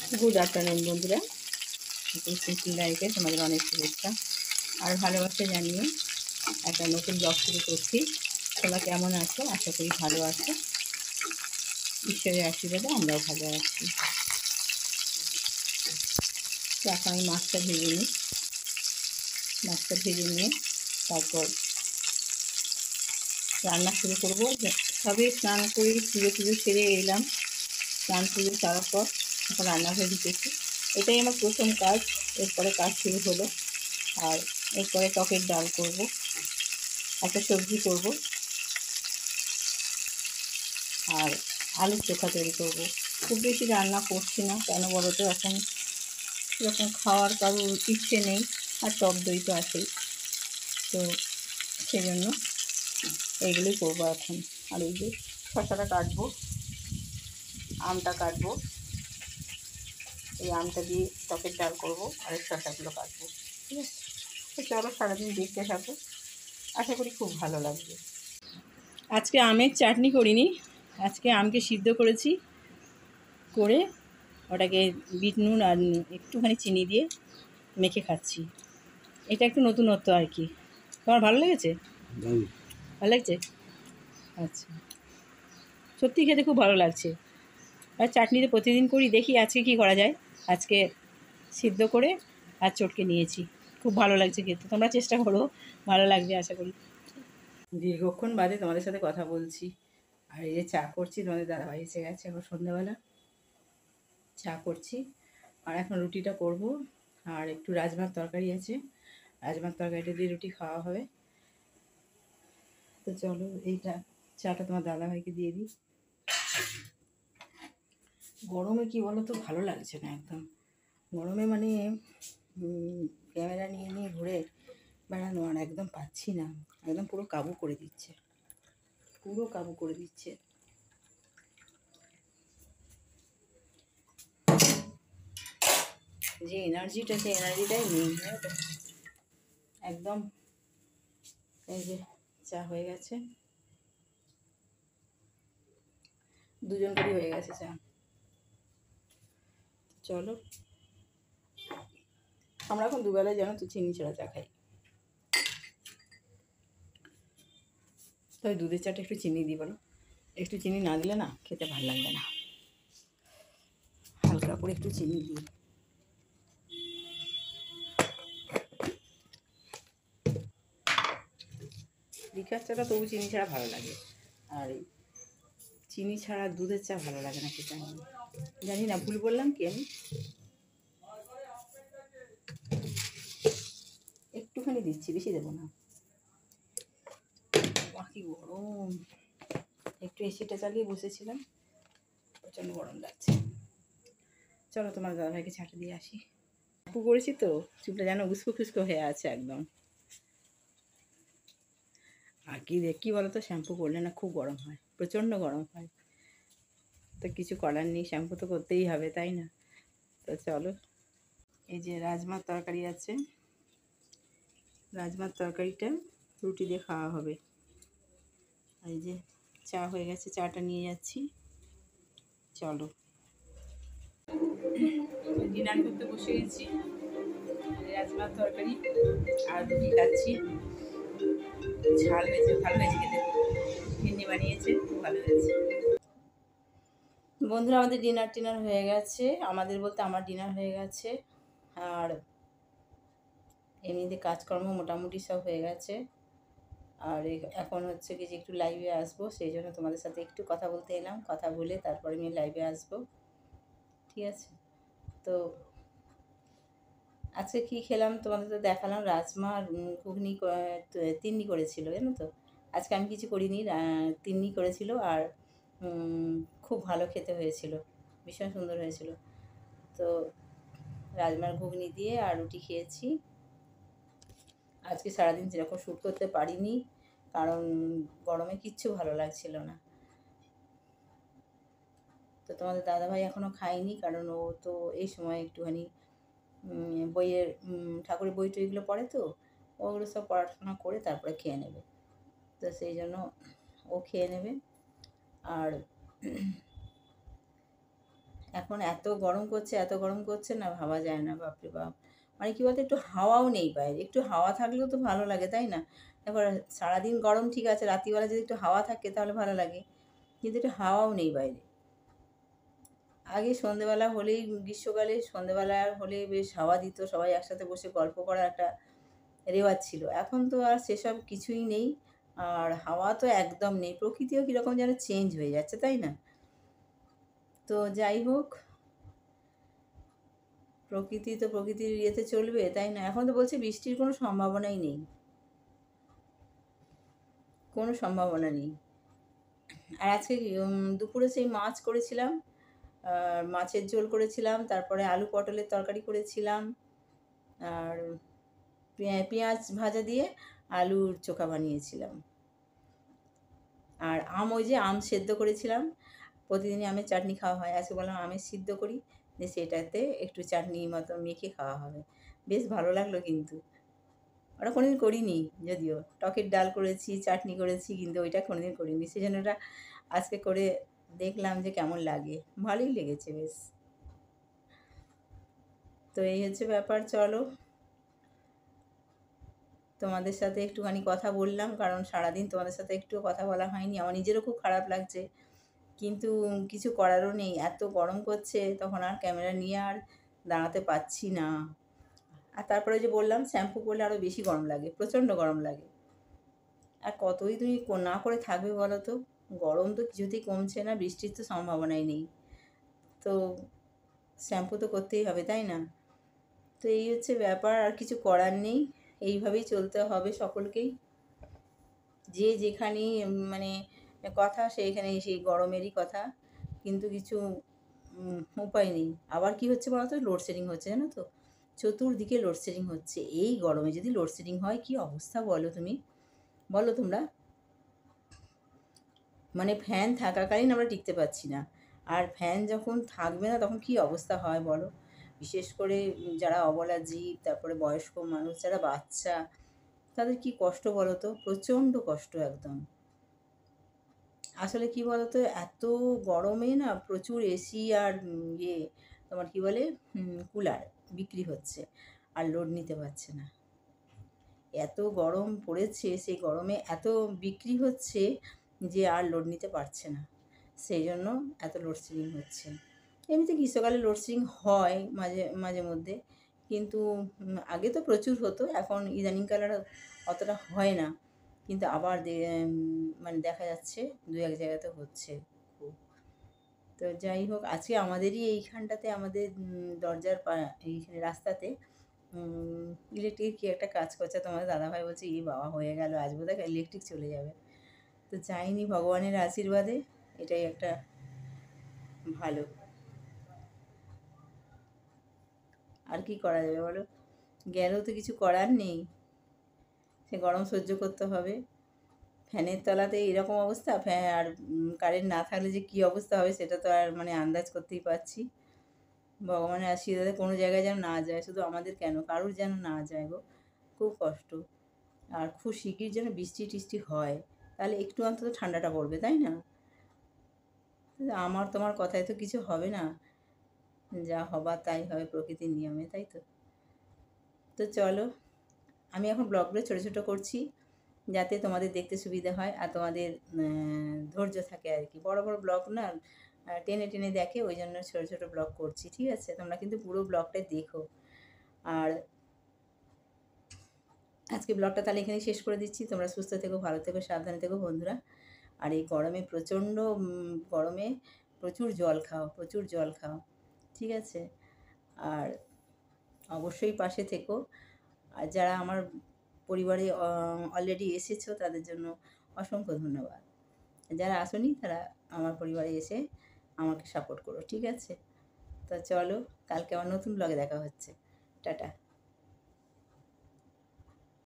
Good afternoon বন্ধুরা, simple লাইফে তোমাদের অনেক শুভেচ্ছা আর ভালোবাসা জানিয়ে একটা নতুন ব্লগ শুরু করছি। তোমরা কেমন আছো? আশা করি ভালো আছো। ঈশ্বরের আশীর্বাদে আমরাও ভালো আছি। তো এখন আমি মাছটা ভেজে নিই। মাছটা ভেজে নিয়ে তারপর রান্না শুরু করবো। সবে স্নান করে পুজো সেরে এলাম। স্নান পুজো সারার পর এখন রান্নাঘরে ঢুকেছি। এটাই আমার প্রথম কাজ। এরপরে কাজ শুরু হলো। আর এরপরে টকের ডাল করব, একটা সবজি করব, আর আলুর চোখা তৈরি করব। খুব বেশি রান্না করছি না, কেন বলো তো, এখন সেরকম খাওয়ার কারোর ইচ্ছে নেই, আর টক দই তো আছেই। তো সেই জন্য এইগুলোই করবো এখন। আর এই যে শসাটা কাটবো, আমটা কাটবো, এই আমটা দিয়ে টকের ডাল করবো, আর এই শসাগুলো কাটবো। ঠিক আছে, তো চলো সারাদিন দেখতে থাকো, আশা করি খুব ভালো লাগবে। আজকে আমের চাটনি করিনি, আজকে আমকে সিদ্ধ করেছি, করে ওটাকে বিট নুন আর একটুখানি চিনি দিয়ে মেখে খাচ্ছি। এটা একটু নতুনত্ব আর কি। তোমার ভালো লেগেছে? ভালো লাগছে? আচ্ছা, সত্যি খেতে খুব ভালো লাগছে। আর চাটনিতে প্রতিদিন করি, দেখি আজকে কি করা যায়। আজকে সিদ্ধ করে আর চটকে নিয়েছি, খুব ভালো লাগছে খেতে। তোমরা চেষ্টা করো, ভালো লাগবে আশা করি। দীর্ঘক্ষণ বাদে তোমাদের সাথে কথা বলছি। আর এই যে চা করছি, তোমাদের দাদাভাই এসে গেছে, এখন সন্ধ্যাবেলা চা করছি। আর এখন রুটিটা করব, আর একটু রাজমার তরকারি আছে, রাজমার তরকারিটা দিয়ে রুটি খাওয়া হবে। তো চলো এইটা চাটা তোমার দাদাভাইকে দিয়ে দিই। গরমে কি বলো তো, ভালো লাগছে না একদম। গরমে মানে ক্যামেরা নিয়ে নিয়ে ঘুরে বেড়ানো আর একদম পাচ্ছি না, একদম পুরো কাবু করে দিচ্ছে, পুরো কাবু করে দিচ্ছে। যে এনার্জিটা, সে এনার্জিটাই নেই একদম। এই যে চা হয়ে গেছে, দুজন করেই হয়ে গেছে চা। চলো, আমরা এখন দুবেলায় জানো তো চিনি ছাড়া চা খাই। তবে দুধের চাটা একটু চিনি দিই বলো, একটু চিনি না দিলে না খেতে ভালো লাগবে না। হালকা করে একটু চিনি দিই। লিকার চাটা তবু চিনি ছাড়া ভালো লাগে, আর এই চিনি ছাড়া দুধের চা ভালো লাগে না খেতে। আমি জানি না, ভুল বললাম কি আমি। একটুখানি দিচ্ছি, বেশি দেবো না। বাকি গরম, একটু এসিটা চালিয়ে বসেছিলাম, প্রচণ্ড গরম লাগছে। চলো তোমার দাদাভাইকে ছাঁটা দিয়ে আসি। শ্যাম্পু করেছি তো চুলটা যেন উস্কো খুস্কো হয়ে আছে একদম। আর কি বলো তো, শ্যাম্পু করলে না খুব গরম হয়, প্রচণ্ড গরম হয়। তো কিছু করার নেই, শ্যাম্পু তো করতেই হবে, তাই না? তো চলো, এই যে রাজমার তরকারি আছে, রাজমার তরকারিটা রুটি দিয়ে খাওয়া হবে। এই যে চা হয়ে গেছে, চাটা নিয়ে যাচ্ছি। চলো, ডিনার করতে বসে গেছি। রাজমার তরকারি আর রুটি খাচ্ছি। ঝাল হয়েছে, ভালো হয়েছে খেতে, ভিন্ডি বানিয়েছে, খুব ভালো হয়েছে। বন্ধুরা, আমাদের ডিনার হয়ে গেছে, আমাদের বলতে আমার ডিনার হয়ে গেছে। আর এমনিতে কাজকর্ম মোটামুটি সব হয়ে গেছে। আর এখন হচ্ছে কি যে একটু লাইভে আসবো, সেই জন্য তোমাদের সাথে একটু কথা বলতে এলাম। কথা বলে তারপরে আমি লাইভে আসবো, ঠিক আছে? তো আজকে কী খেলাম তোমাদের তো দেখালাম, রাজমা আর ঘুগনি তিন্নি করেছিল, জানো তো। আজকে আমি কিছু করিনি, তিন্নি করেছিল। আর খুব ভালো খেতে হয়েছিল, ভীষণ সুন্দর হয়েছিল। তো রাজমার ঘুগনি দিয়ে আর রুটি খেয়েছি। আজকে সারাদিন যেরকম শ্যুট করতে পারিনি, কারণ গরমে কিচ্ছু ভালো লাগছিল না। তো তোমাদের দাদাভাই এখনও খায়নি, কারণ ও তো এই সময় একটুখানি বইয়ের ঠাকুরের বই টইগুলো পড়ে, তো ওগুলো সব পড়াশোনা করে তারপরে খেয়ে নেবে। তো সেই জন্য ও খেয়ে নেবে। আর এখন এত গরম করছে, এত গরম করছে না, ভাবা যায় না, বাপরে বাপ! মানে কী বলতো, একটু হাওয়াও নেই বাইরে। একটু হাওয়া থাকলেও তো ভালো লাগে, তাই না? এবার সারাদিন গরম ঠিক আছে, রাত্রিবেলা যদি একটু হাওয়া থাকে তাহলে ভালো লাগে। কিন্তু একটু হাওয়াও নেই বাইরে। আগে সন্ধেবেলা হলেই, গ্রীষ্মকালে সন্ধেবেলা হলে বেশ হাওয়া দিত, সবাই একসাথে বসে গল্প করার একটা রেওয়াজ ছিল। এখন তো আর সেসব কিছুই নেই। আর হাওয়া তো একদম নেই। প্রকৃতিও কীরকম যেন চেঞ্জ হয়ে যাচ্ছে, তাই না? তো যাই হোক, প্রকৃতি তো প্রকৃতির ইয়েতে চলবে, তাই না? এখন তো বলছে বৃষ্টির কোনো সম্ভাবনাই নেই। কোনো সম্ভাবনা নেই। আর আজকে দুপুরে সেই মাছ করেছিলাম। মাছের ঝোল করেছিলাম, তারপরে আলু পটলের তরকারি করেছিলাম, আর পেঁয়াজ ভাজা দিয়ে আলুর চোখা বানিয়েছিলাম। আর ওই যে আম সেদ্ধ করেছিলাম। প্রতিদিনই আমের চাটনি খাওয়া হয়। আজকে বললাম আমের সিদ্ধ করি, দিয়ে সেটাতে একটু চাটনি মতো মেখে খাওয়া হবে। বেশ ভালো লাগলো কিন্তু। ওটা কোনোদিন করিনি যদিও। টকের ডাল করেছি, চাটনি করেছি, কিন্তু ওইটা কোনোদিন করিনি। সেজন্য ওটা আজকে করে দেখলাম যে কেমন লাগে। ভালোই লেগেছে বেশ। তো এই হচ্ছে ব্যাপার। চলো, তোমাদের সাথে একটুখানি কথা বললাম, কারণ সারাদিন তোমাদের সাথে একটুও কথা বলা হয়নি। আমার নিজেরও খুব খারাপ লাগছে। কিন্তু কিছু করারও নেই। এত গরম করছে, তখন আর ক্যামেরা নিয়ে আর দাঁড়াতে পারছি না। আর তারপরে যে বললাম, শ্যাম্পু করলে আরও বেশি গরম লাগে, প্রচণ্ড গরম লাগে। আর কতই তুমি না করে থাকবে বলো তো? গরম তো কিছুতেই কমছে না, বৃষ্টির তো সম্ভাবনাই নেই। তো শ্যাম্পু তো করতেই হবে, তাই না? তো এই হচ্ছে ব্যাপার, আর কিছু করার নেই। এইভাবেই চলতে হবে সকলকেই। যে যেখানেই মানে কথা, সেইখানেই সেই গরমেরই কথা। কিন্তু কিছু উপায় নেই। আবার কি হচ্ছে বলো তো? লোডশেডিং হচ্ছে, জানো তো? চতুর্দিকে লোডশেডিং হচ্ছে। এই গরমে যদি লোডশেডিং হয়, কী অবস্থা বলো তুমি? বলো তোমরা। মানে ফ্যান থাকাকালীন আমরা টিকতে পারছি না। আর ফ্যান যখন থাকবে না, তখন কী অবস্থা হয় বলো? বিশেষ করে যারা অবলা জীব, তারপরে বয়স্ক মানুষ, যারা বাচ্চা, তাদের কী কষ্ট বলো তো? প্রচণ্ড কষ্ট একদম। আসলে কী বলো তো, এত গরমে না প্রচুর এসি আর তোমার কী বলে, কুলার বিক্রি হচ্ছে, আর লোড নিতে পারছে না। এত গরম পড়েছে, সেই গরমে এত বিক্রি হচ্ছে যে আর লোড নিতে পারছে না। সেই জন্য এত লোডশেডিং হচ্ছে। এমনিতে গ্রীষ্মকালে লোডশেডিং হয় মাঝে মাঝে মধ্যে, কিন্তু আগে তো প্রচুর হতো, এখন ইদানিংকালে আর অতটা হয় না। কিন্তু আবার মানে দেখা যাচ্ছে দু এক জায়গাতে হচ্ছে খুব। তো যাই হোক, আজকে আমাদেরই এইখানটাতে, আমাদের দরজার এইখানে রাস্তাতে ইলেকট্রিক কী একটা কাজ করছে। তোমাদের দাদাভাই বলছে, "এ বাবা, হয়ে গেল, আজ বোধহয় ইলেকট্রিক চলে যাবে।" তো যায়নি, ভগবানের আশীর্বাদে। এটাই একটা ভালো। আর কি করা যাবে বলো? গেলেও তো কিছু করার নেই। সে গরম সহ্য করতে হবে। ফ্যানের তলাতে এরকম অবস্থা, ফ্যান আর কারেন্ট না থাকলে যে কী অবস্থা হবে, সেটা তো আর মানে আন্দাজ করতেই পারছি। ভগবানের আশীর্বাদে কোনো জায়গায় যেন না যায়, শুধু আমাদের কেন, কারুর যেন না যায় গো। খুব কষ্ট। আর খুব শিগগির যেন বৃষ্টি টিষ্টি হয়, তাহলে একটু অন্তত ঠান্ডাটা পড়বে, তাই না? আমার তোমার কথায় তো কিছু হবে না। যা হবার তাই হবে প্রকৃতির নিয়মে, তাই তো? তো চলো, আমি এখন ব্লগগুলো ছোটো ছোটো করছি, যাতে তোমাদের দেখতে সুবিধা হয় আর তোমাদের ধৈর্য থাকে আর কি। বড় বড় ব্লগ না টেনে টেনে দেখে, ওই জন্য ছোটো ছোটো ব্লগ করছি, ঠিক আছে? তোমরা কিন্তু পুরো ব্লগটাই দেখো। আর আজকে ব্লগটা তাহলে এখানেই শেষ করে দিচ্ছি। তোমরা সুস্থ থেকো, ভালো থেকো, সাবধানে থেকো বন্ধুরা। আর এই গরমে, প্রচণ্ড গরমে প্রচুর জল খাও, প্রচুর জল খাও, ঠিক আছে? আর অবশ্যই পাশে থেকো। আর যারা আমার পরিবারে অলরেডি এসেছো, তাদের জন্য অসংখ্য ধন্যবাদ। যারা আসোনি, তারা আমার পরিবারে এসে আমাকে সাপোর্ট করো, ঠিক আছে? তো চলো, কালকে আমার নতুন ব্লগে দেখা হচ্ছে। টাটা।